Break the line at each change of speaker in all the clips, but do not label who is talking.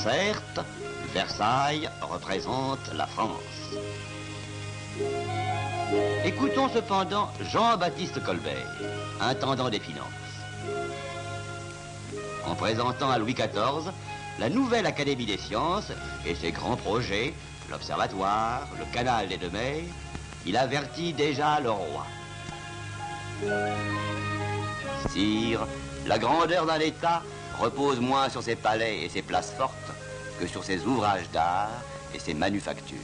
Certes, Versailles représente la France. Écoutons cependant Jean-Baptiste Colbert, intendant des finances. En présentant à Louis XIV la nouvelle Académie des sciences et ses grands projets, l'observatoire, le canal des deux mers, il avertit déjà le roi. Sire, la grandeur d'un État repose moins sur ses palais et ses places fortes que sur ses ouvrages d'art et ses manufactures.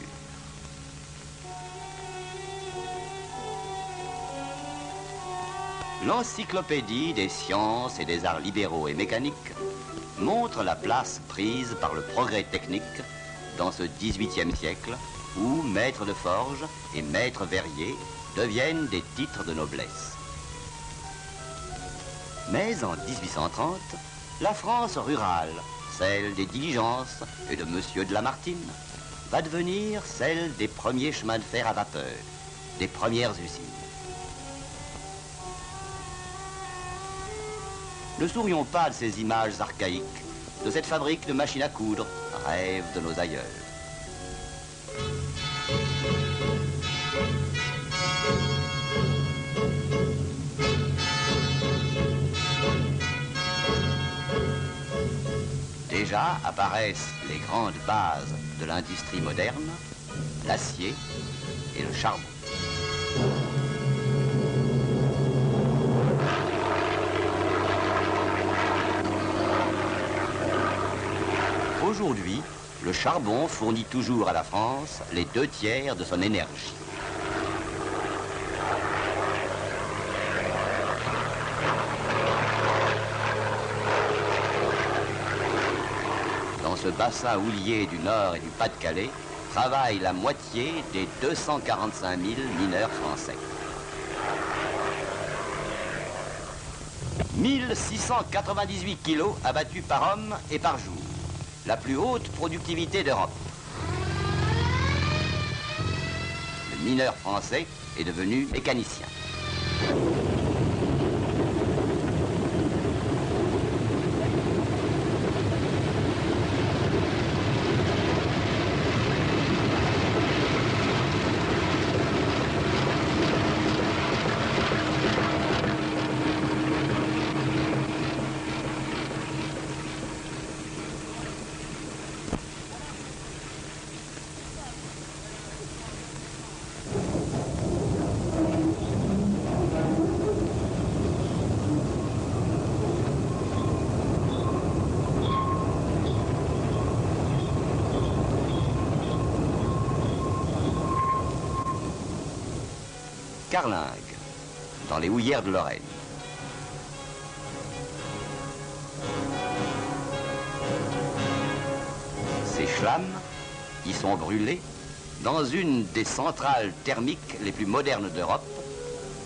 L'encyclopédie des sciences et des arts libéraux et mécaniques montre la place prise par le progrès technique dans ce XVIIIe siècle où maître de forge et maître verrier deviennent des titres de noblesse. Mais en 1830, la France rurale, celle des diligences et de Monsieur de Lamartine, va devenir celle des premiers chemins de fer à vapeur, des premières usines. Ne sourions pas de ces images archaïques, de cette fabrique de machines à coudre, rêve de nos aïeux. Déjà apparaissent les grandes bases de l'industrie moderne, l'acier et le charbon. Aujourd'hui, le charbon fournit toujours à la France les 2/3 de son énergie. Dans ce bassin houlier du Nord et du Pas-de-Calais, travaille la moitié des 245 000 mineurs français. 1698 kilos abattus par homme et par jour. La plus haute productivité d'Europe. Le mineur français est devenu mécanicien. Carlingue, dans les houillères de Lorraine. Ces schlames y sont brûlés dans une des centrales thermiques les plus modernes d'Europe,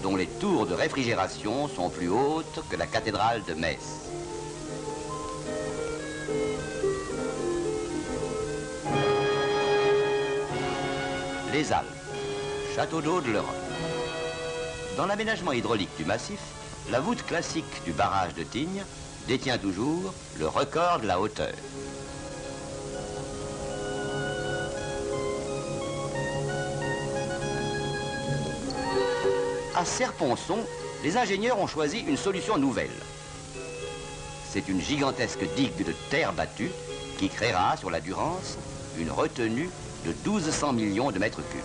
dont les tours de réfrigération sont plus hautes que la cathédrale de Metz. Les Alpes, château d'eau de l'Europe. Dans l'aménagement hydraulique du massif, la voûte classique du barrage de Tignes détient toujours le record de la hauteur. À Serponçon, les ingénieurs ont choisi une solution nouvelle. C'est une gigantesque digue de terre battue qui créera sur la Durance une retenue de 1200 millions de mètres cubes.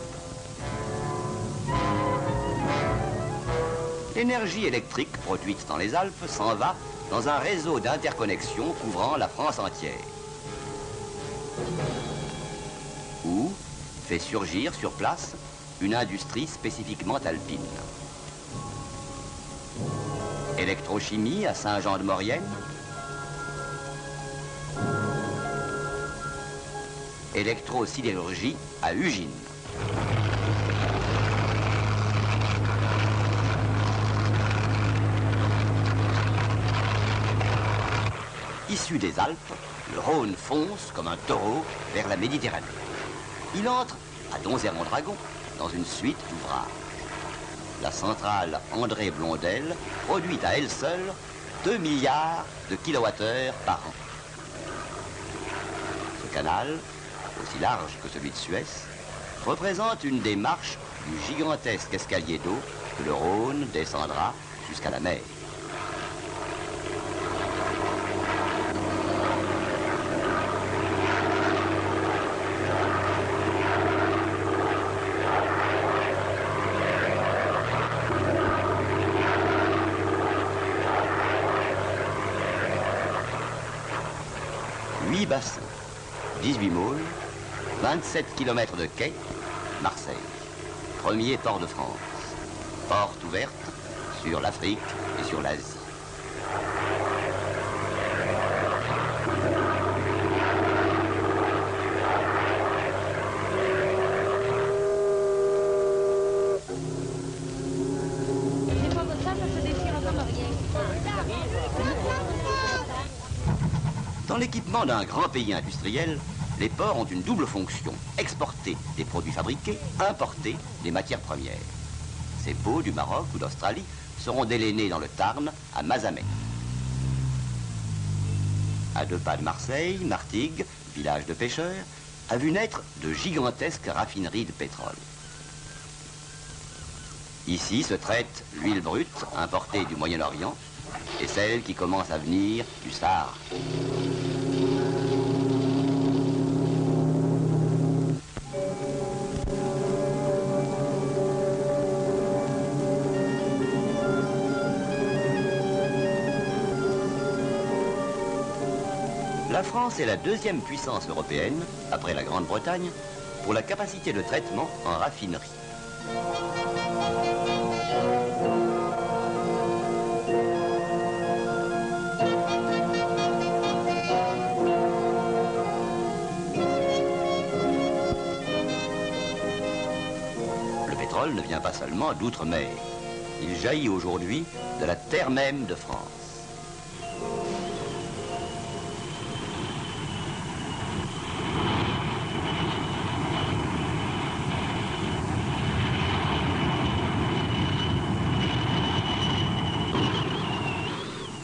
L'énergie électrique produite dans les Alpes s'en va dans un réseau d'interconnexion couvrant la France entière. Ou fait surgir sur place une industrie spécifiquement alpine. Électrochimie à Saint-Jean-de-Maurienne. Électrosidérurgie à Ugine. Issu des Alpes, le Rhône fonce comme un taureau vers la Méditerranée. Il entre à Donzère-Mondragon dans une suite d'ouvrages. La centrale André Blondel produit à elle seule 2 milliards de kilowattheures par an. canal, aussi large que celui de Suez, représente une des marches du gigantesque escalier d'eau que le Rhône descendra jusqu'à la mer. Bassins, 18 môles, 27 km de quai, Marseille, premier port de France, porte ouverte sur l'Afrique et sur l'Asie. Dans l'équipement d'un grand pays industriel, les ports ont une double fonction, exporter des produits fabriqués, importer des matières premières. Ces pots du Maroc ou d'Australie seront délainés dans le Tarn, à Mazamet. À 2 pas de Marseille, Martigues, village de pêcheurs, a vu naître de gigantesques raffineries de pétrole. Ici se traite l'huile brute importée du Moyen-Orient et celle qui commence à venir du Sahara. La France est la deuxième puissance européenne, après la Grande-Bretagne, pour la capacité de traitement en raffinerie. Le pétrole ne vient pas seulement d'outre-mer. Il jaillit aujourd'hui de la terre même de France.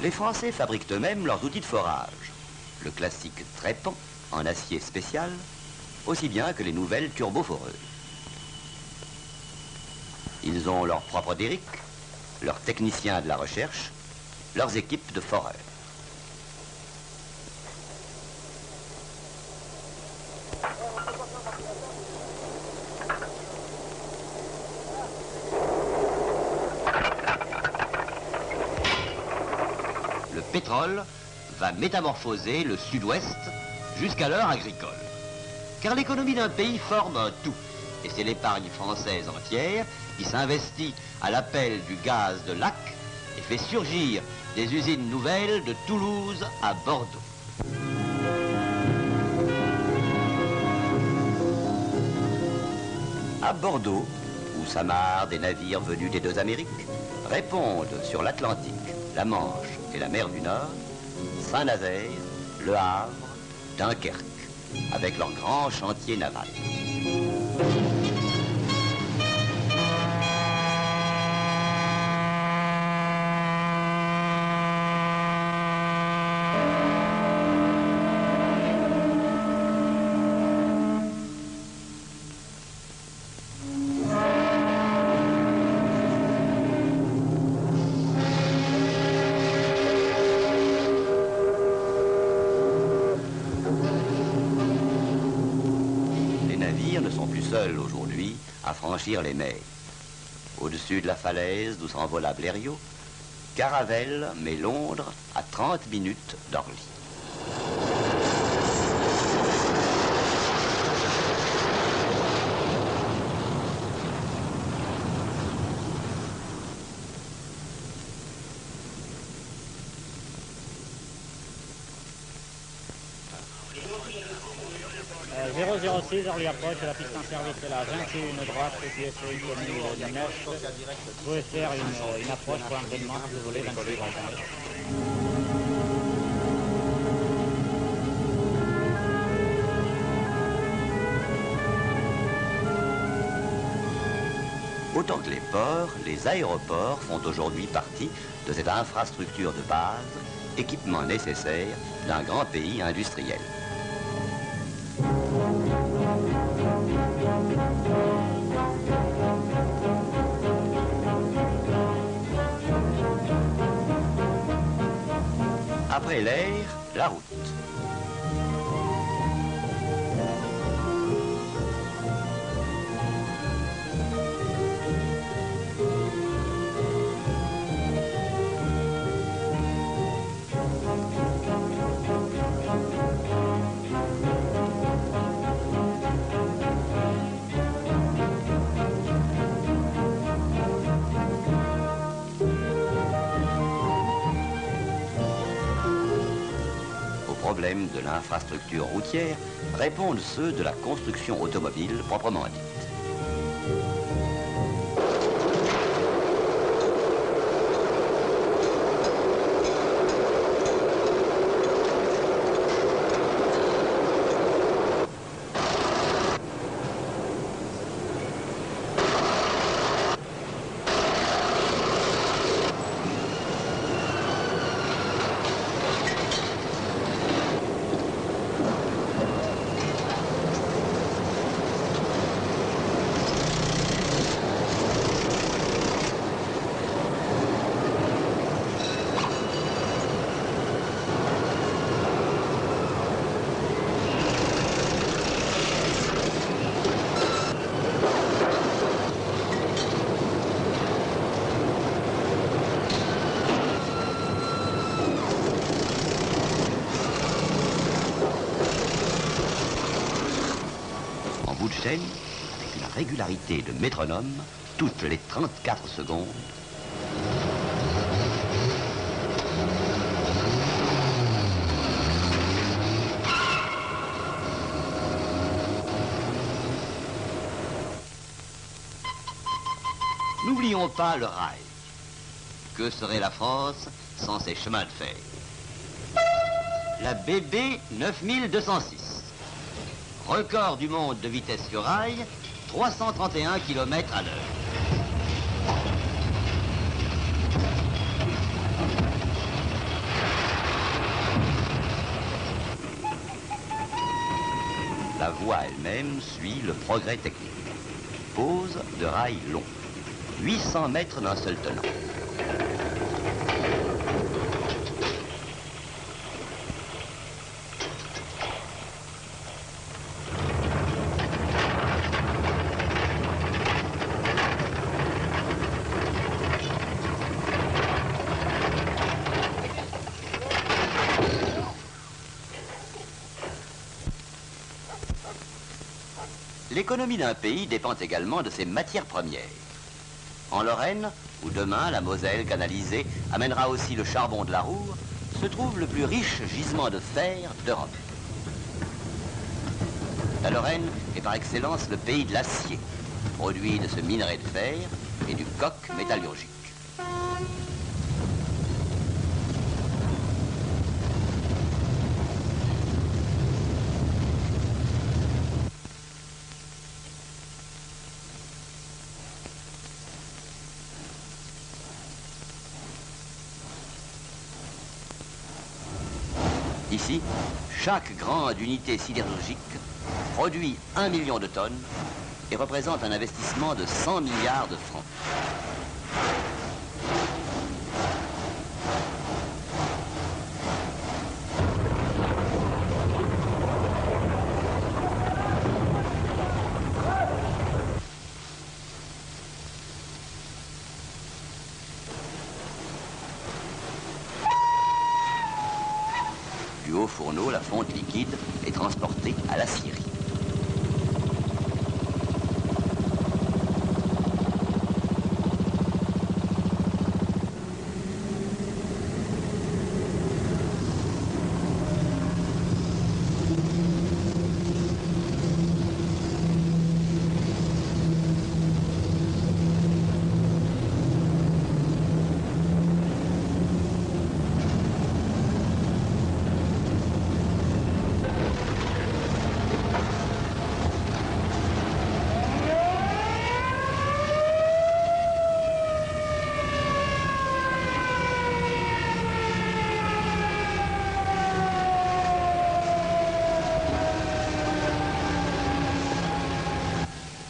Les Français fabriquent eux-mêmes leurs outils de forage. Le classique trépan en acier spécial, aussi bien que les nouvelles turboforeuses. Ils ont leurs propres derricks, leurs techniciens de la recherche, leurs équipes de foreurs. Le pétrole va métamorphoser le sud-ouest jusqu'à l'heure agricole. Car l'économie d'un pays forme un tout. Et c'est l'épargne française entière qui s'investit à l'appel du gaz de lac et fait surgir des usines nouvelles de Toulouse à Bordeaux. À Bordeaux, où s'amarrent des navires venus des 2 Amériques, répondent sur l'Atlantique, la Manche et la mer du Nord, Saint-Nazaire, Le Havre, Dunkerque, avec leurs grands chantiers navals. Seuls aujourd'hui à franchir les mers. Au-dessus de la falaise d'où s'envola Blériot, Caravelle met Londres à 30 minutes d'Orly.
« 006, Orly approche, la piste en service est la 21 droite, QSI 2009. Vous pouvez faire une approche pour l'entraînement si vous voulez, 26 droite.
Autant que les ports, les aéroports font aujourd'hui partie de cette infrastructure de base, équipement nécessaire d'un grand pays industriel. Après l'air, la route. Problèmes de l'infrastructure routière répondent ceux de la construction automobile proprement dite. Bout de chaîne, avec une régularité de métronome, toutes les 34 secondes, n'oublions pas le rail. Que serait la France sans ses chemins de fer? La BB 9206. Record du monde de vitesse sur rail, 331 km à l'heure. La voie elle-même suit le progrès technique. Pose de rails longs, 800 mètres d'un seul tenant. L'économie d'un pays dépend également de ses matières premières. En Lorraine, où demain la Moselle canalisée amènera aussi le charbon de la Roure, se trouve le plus riche gisement de fer d'Europe. La Lorraine est par excellence le pays de l'acier, produit de ce minerai de fer et du coq métallurgique. Ici, chaque grande unité sidérurgique produit 1 million de tonnes et représente un investissement de 100 milliards de francs. Du haut fourneau, la fonte liquide est transportée à l'acierie.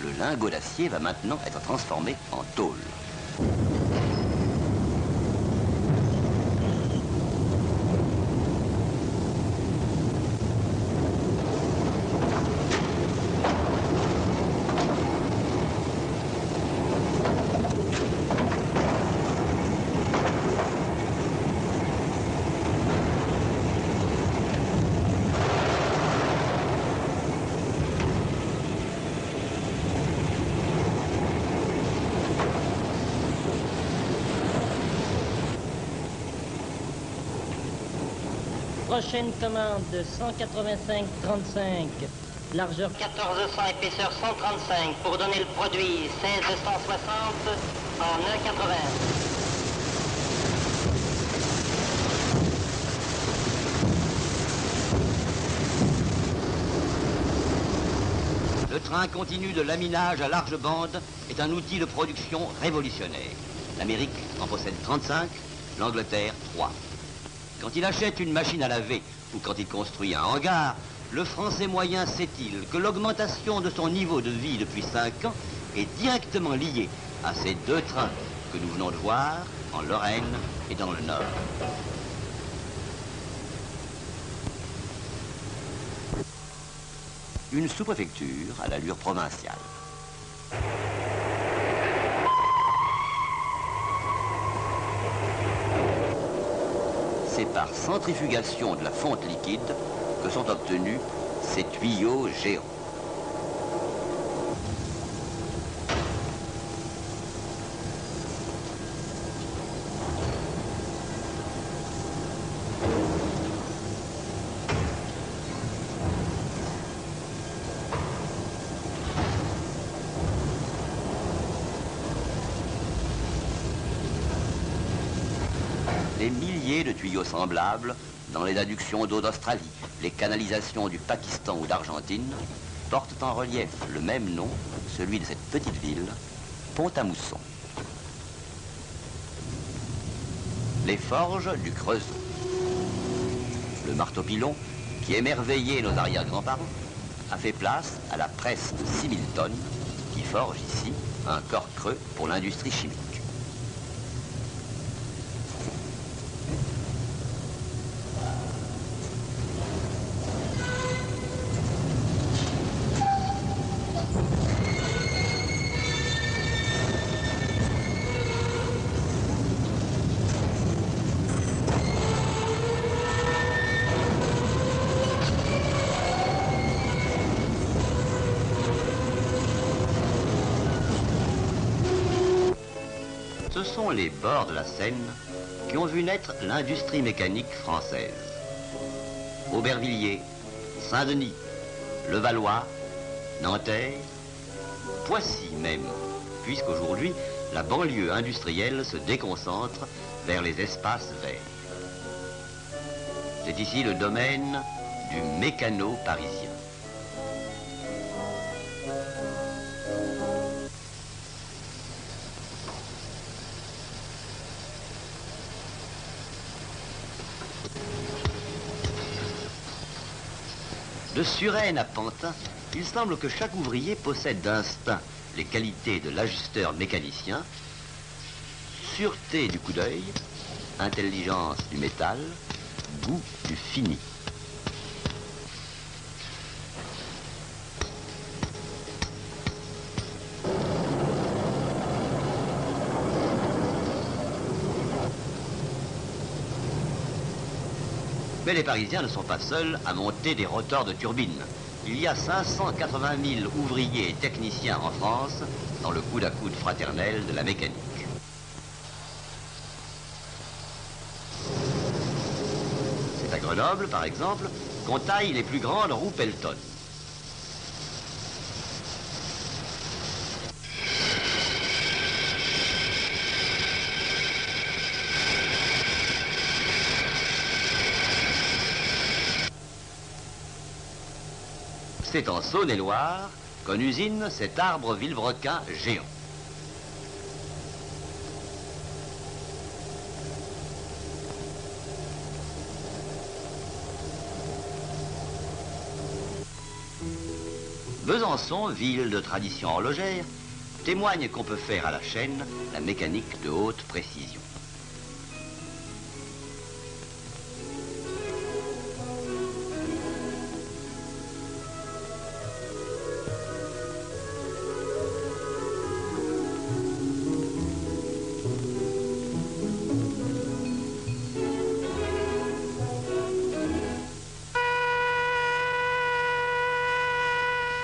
Le lingot d'acier va maintenant être transformé en tôle.
Prochaine commande de 185,35. Largeur 1400, épaisseur 135 pour donner le produit 1660 en 1,80.
Le train continu de laminage à large bande est un outil de production révolutionnaire. L'Amérique en possède 35, l'Angleterre 3. Quand il achète une machine à laver ou quand il construit un hangar, le Français moyen sait-il que l'augmentation de son niveau de vie depuis 5 ans est directement liée à ces deux trains que nous venons de voir en Lorraine et dans le Nord. Une sous-préfecture à l'allure provinciale. C'est par centrifugation de la fonte liquide que sont obtenus ces tuyaux géants. Des milliers de tuyaux semblables dans les adductions d'eau d'Australie, les canalisations du Pakistan ou d'Argentine portent en relief le même nom, celui de cette petite ville, Pont-à-Mousson. Les forges du Creusot. Le marteau-pilon, qui émerveillait nos arrière-grands-parents, a fait place à la presse de 6000 tonnes qui forge ici un corps creux pour l'industrie chimique. Ce sont les bords de la Seine qui ont vu naître l'industrie mécanique française. Aubervilliers, Saint-Denis, Levallois, Nanterre, Poissy même, puisqu'aujourd'hui, la banlieue industrielle se déconcentre vers les espaces verts. C'est ici le domaine du mécano parisien. De Suresnes à Pantin, il semble que chaque ouvrier possède d'instinct les qualités de l'ajusteur mécanicien, sûreté du coup d'œil, intelligence du métal, goût du fini. Mais les Parisiens ne sont pas seuls à monter des rotors de turbines. Il y a 580 000 ouvriers et techniciens en France dans le coude à coude fraternel de la mécanique. C'est à Grenoble, par exemple, qu'on taille les plus grandes roues Pelton. C'est en Saône-et-Loire qu'on usine cet arbre vilebrequin géant. Besançon, ville de tradition horlogère, témoigne qu'on peut faire à la chaîne la mécanique de haute précision.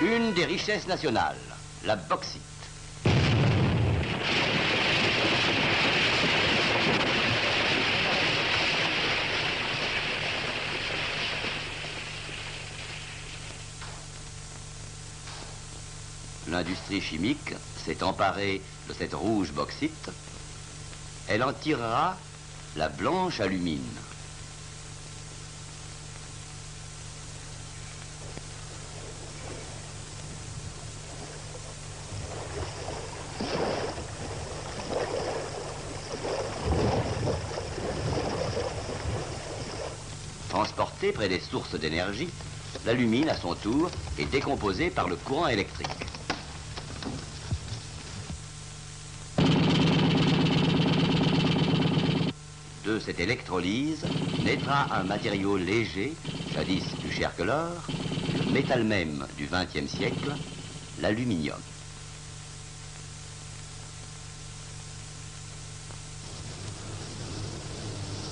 Une des richesses nationales, la bauxite. l'industrie chimique s'est emparée de cette rouge bauxite, elle en tirera la blanche alumine. Transportée près des sources d'énergie, l'alumine, à son tour, est décomposée par le courant électrique. De cette électrolyse naîtra un matériau léger, jadis plus cher que l'or, le métal même du XXe siècle, l'aluminium.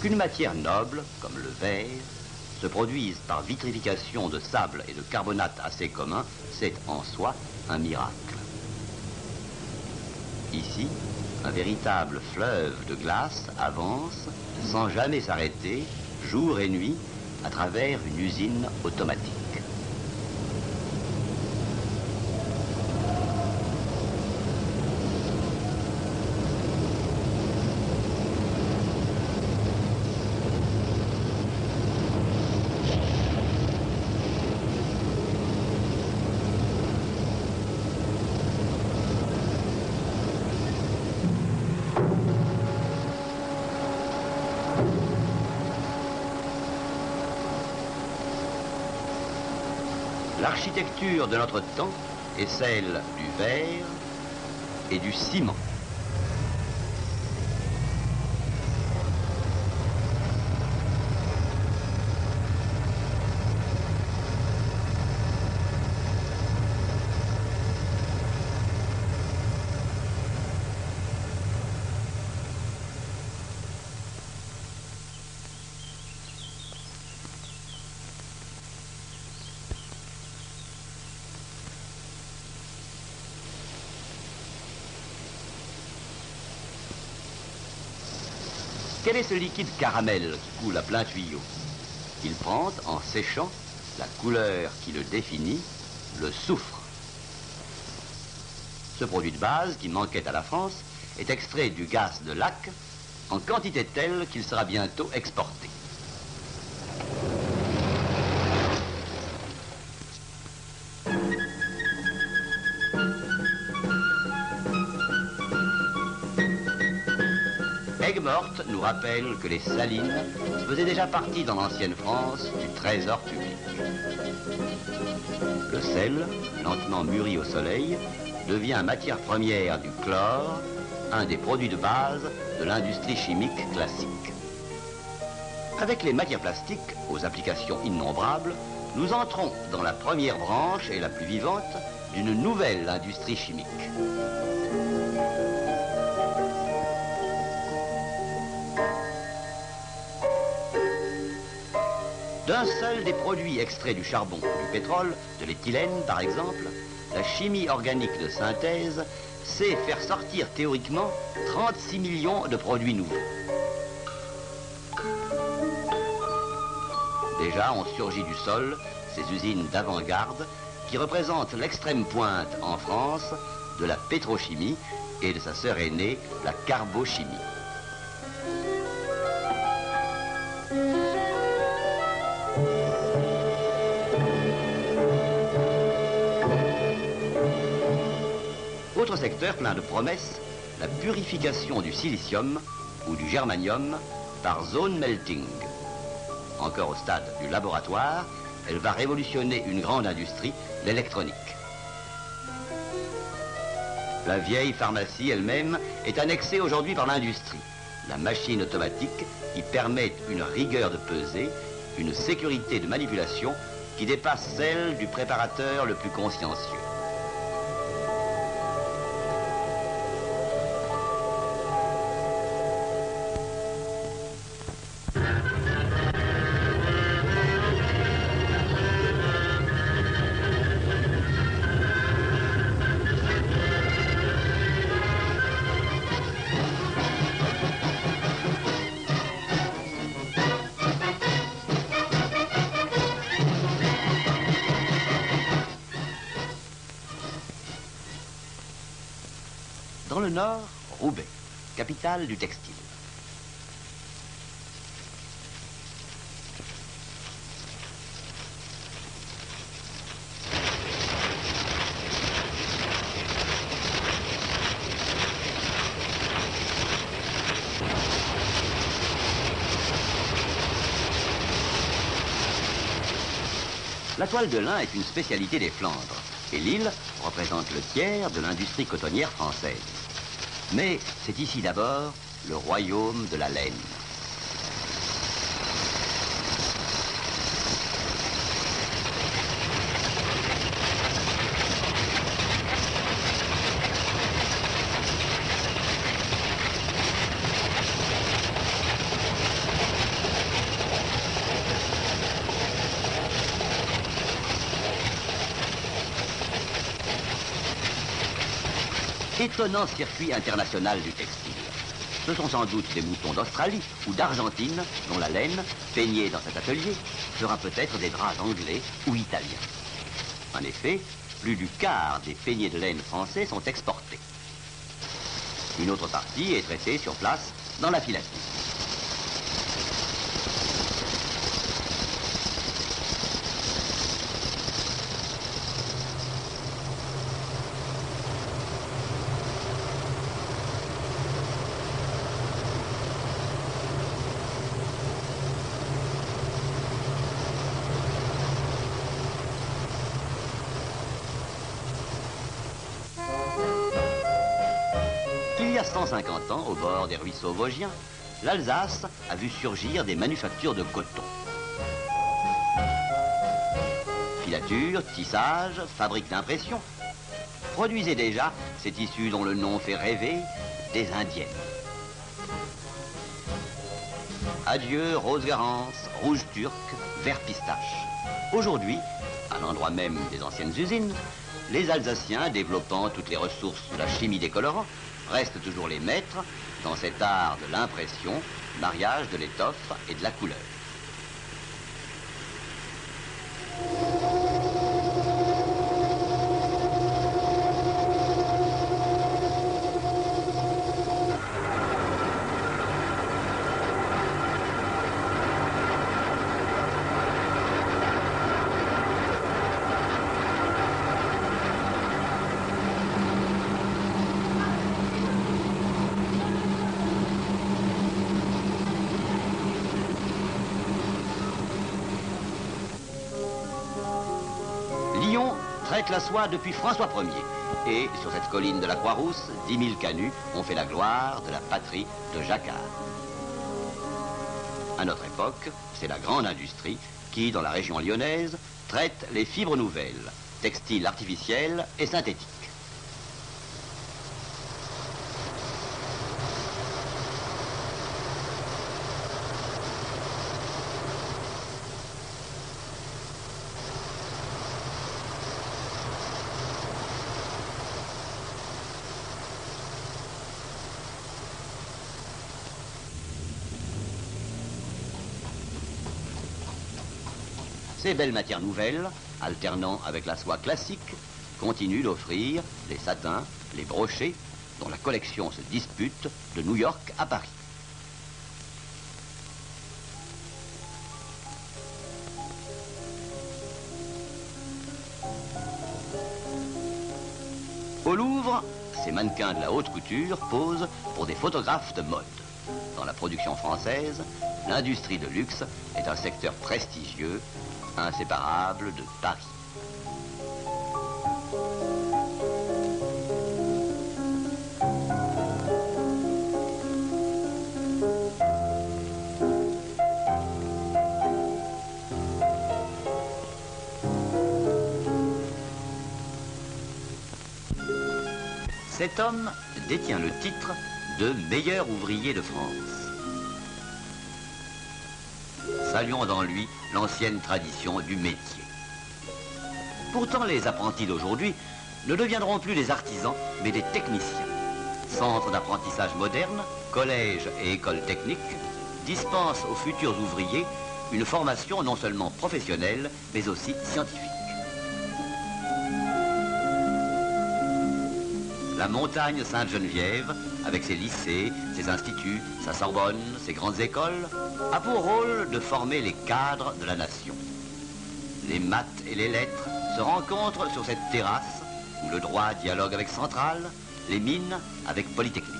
Qu'une matière noble, comme le verre, se produise par vitrification de sable et de carbonate assez commun, c'est en soi un miracle. Ici, un véritable fleuve de glace avance, sans jamais s'arrêter, jour et nuit, à travers une usine automatique. L'architecture de notre temps est celle du verre et du ciment. Quel est ce liquide caramel qui coule à plein tuyau? Il prend, en séchant, la couleur qui le définit, le soufre. Ce produit de base, qui manquait à la France, est extrait du gaz de lac en quantité telle qu'il sera bientôt exporté. Aigues-Mortes nous rappelle que les salines faisaient déjà partie dans l'ancienne France du trésor public. Le sel, lentement mûri au soleil, devient matière première du chlore, un des produits de base de l'industrie chimique classique. Avec les matières plastiques, aux applications innombrables, nous entrons dans la première branche et la plus vivante d'une nouvelle industrie chimique. D'un seul des produits extraits du charbon ou du pétrole, de l'éthylène par exemple, la chimie organique de synthèse sait faire sortir théoriquement 36 millions de produits nouveaux. Déjà ont surgi du sol ces usines d'avant-garde qui représentent l'extrême pointe en France de la pétrochimie et de sa sœur aînée, la carbochimie. Autre secteur plein de promesses, la purification du silicium ou du germanium par zone melting. Encore au stade du laboratoire, elle va révolutionner une grande industrie, l'électronique. La vieille pharmacie elle-même est annexée aujourd'hui par l'industrie. La machine automatique y permet une rigueur de pesée, une sécurité de manipulation qui dépasse celle du préparateur le plus consciencieux. nord, Roubaix, capitale du textile. La toile de lin est une spécialité des Flandres et l'île représente le tiers de l'industrie cotonnière française. Mais c'est ici d'abord le royaume de la laine. Étonnant circuit international du textile. Ce sont sans doute des moutons d'Australie ou d'Argentine dont la laine, peignée dans cet atelier, fera peut-être des draps anglais ou italiens. En effet, plus du quart des peignés de laine français sont exportés. Une autre partie est traitée sur place dans la filature. Il y a 150 ans, au bord des ruisseaux vosgiens, l'Alsace a vu surgir des manufactures de coton. Filature, tissage, fabrique d'impression produisaient déjà ces tissus dont le nom fait rêver, des Indiennes. Adieu rose garance, rouge turc, vert pistache. Aujourd'hui, à l'endroit même des anciennes usines, les Alsaciens, développant toutes les ressources de la chimie des colorants, restent toujours les maîtres dans cet art de l'impression, mariage de l'étoffe et de la couleur. Lyon traite la soie depuis François Ier. Et sur cette colline de la Croix-Rousse, 10 000 canuts ont fait la gloire de la patrie de Jacquard. À notre époque, c'est la grande industrie qui, dans la région lyonnaise, traite les fibres nouvelles, textiles artificiels et synthétiques. Ces belles matières nouvelles, alternant avec la soie classique, continuent d'offrir les satins, les brochets, dont la collection se dispute de New York à Paris. Au Louvre, ces mannequins de la haute couture posent pour des photographes de mode. Dans la production française, l'industrie de luxe est un secteur prestigieux, inséparable de Paris. Cet homme détient le titre de meilleur ouvrier de France. Saluons dans lui l'ancienne tradition du métier. Pourtant, les apprentis d'aujourd'hui ne deviendront plus des artisans, mais des techniciens. Centres d'apprentissage moderne, collèges et écoles techniques dispensent aux futurs ouvriers une formation non seulement professionnelle, mais aussi scientifique. La montagne Sainte-Geneviève, avec ses lycées, ses instituts, sa Sorbonne, ses grandes écoles, a pour rôle de former les cadres de la nation. Les maths et les lettres se rencontrent sur cette terrasse où le droit dialogue avec Centrale, les mines avec Polytechnique.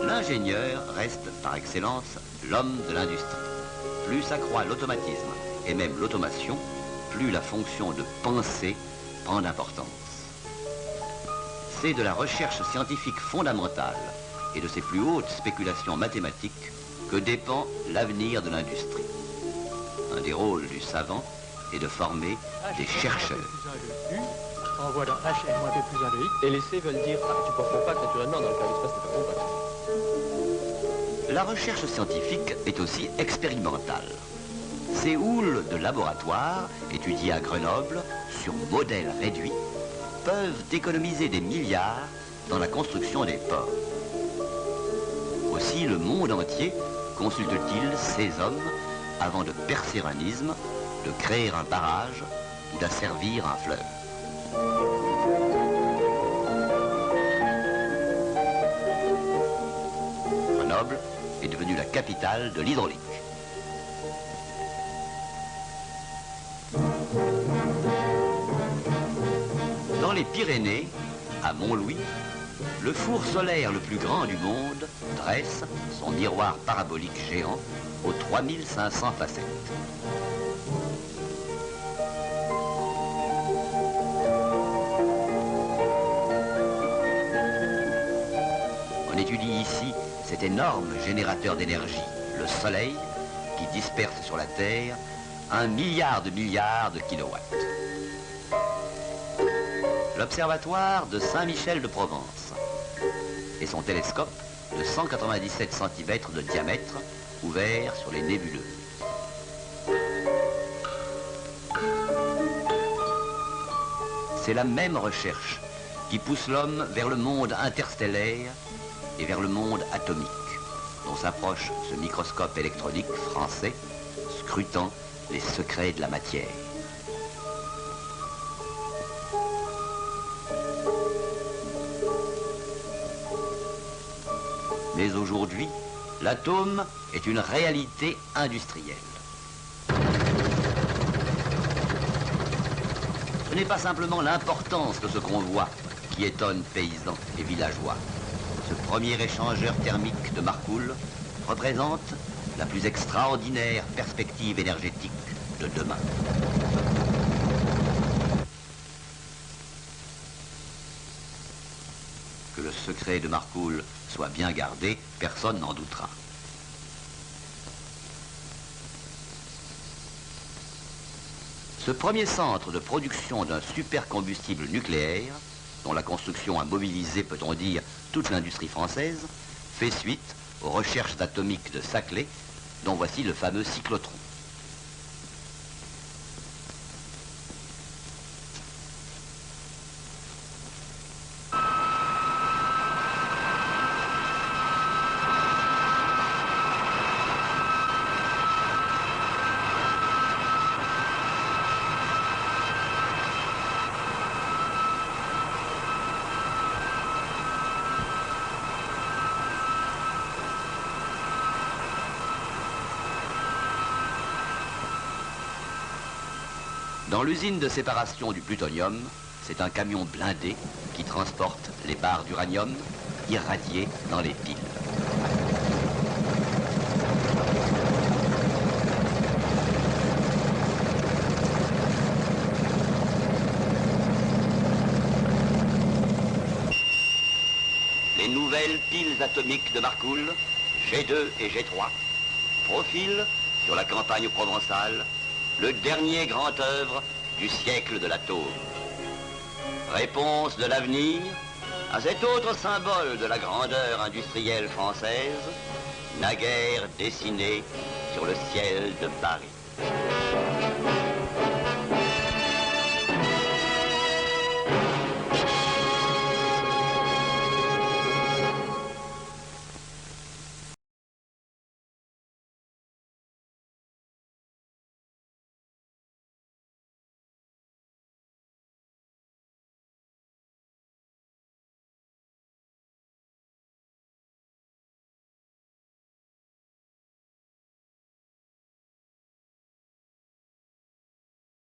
L'ingénieur reste par excellence l'homme de l'industrie. Plus s'accroît l'automatisme et même l'automation, plus la fonction de penser prend d'importance. C'est de la recherche scientifique fondamentale et de ses plus hautes spéculations mathématiques que dépend l'avenir de l'industrie. Un des rôles du savant est de former des chercheurs.
Envoie d'un H et moins P plus 1 de X. Et les C veulent dire tu peux compact naturellement dans le cas d'espace c'est pas compact.
La recherche scientifique est aussi expérimentale. Ces houles de laboratoire, étudiées à Grenoble, sur modèles réduits, peuvent économiser des milliards dans la construction des ports. Aussi le monde entier consulte-t-il ces hommes avant de percer un isthme, de créer un barrage ou d'asservir un fleuve. Grenoble est devenue la capitale de l'hydraulique. Dans les Pyrénées, à Montlouis, le four solaire le plus grand du monde dresse son miroir parabolique géant aux 3500 facettes. On étudie ici cet énorme générateur d'énergie, le Soleil, qui disperse sur la Terre 1 milliard de kilowatts. L'observatoire de Saint-Michel-de-Provence et son télescope de 197 cm de diamètre ouvert sur les nébuleuses. C'est la même recherche qui pousse l'homme vers le monde interstellaire et vers le monde atomique, dont s'approche ce microscope électronique français, scrutant les secrets de la matière. Mais aujourd'hui, l'atome est une réalité industrielle. Ce n'est pas simplement l'importance de ce convoi qui étonne paysans et villageois. Ce premier échangeur thermique de Marcoule représente la plus extraordinaire perspective énergétique de demain. Que le secret de Marcoule soit bien gardé, personne n'en doutera. Ce premier centre de production d'un supercombustible nucléaire, dont la construction a mobilisé, peut-on dire, toute l'industrie française, fait suite aux recherches atomiques de Saclay, dont voici le fameux cyclotron. Dans l'usine de séparation du plutonium, c'est un camion blindé qui transporte les barres d'uranium irradiées dans les piles. Les nouvelles piles atomiques de Marcoule, G2 et G3, profilent sur la campagne provençale le dernier grand œuvre du siècle de l'atome. Réponse de l'avenir à cet autre symbole de la grandeur industrielle française, naguère dessiné sur le ciel de Paris.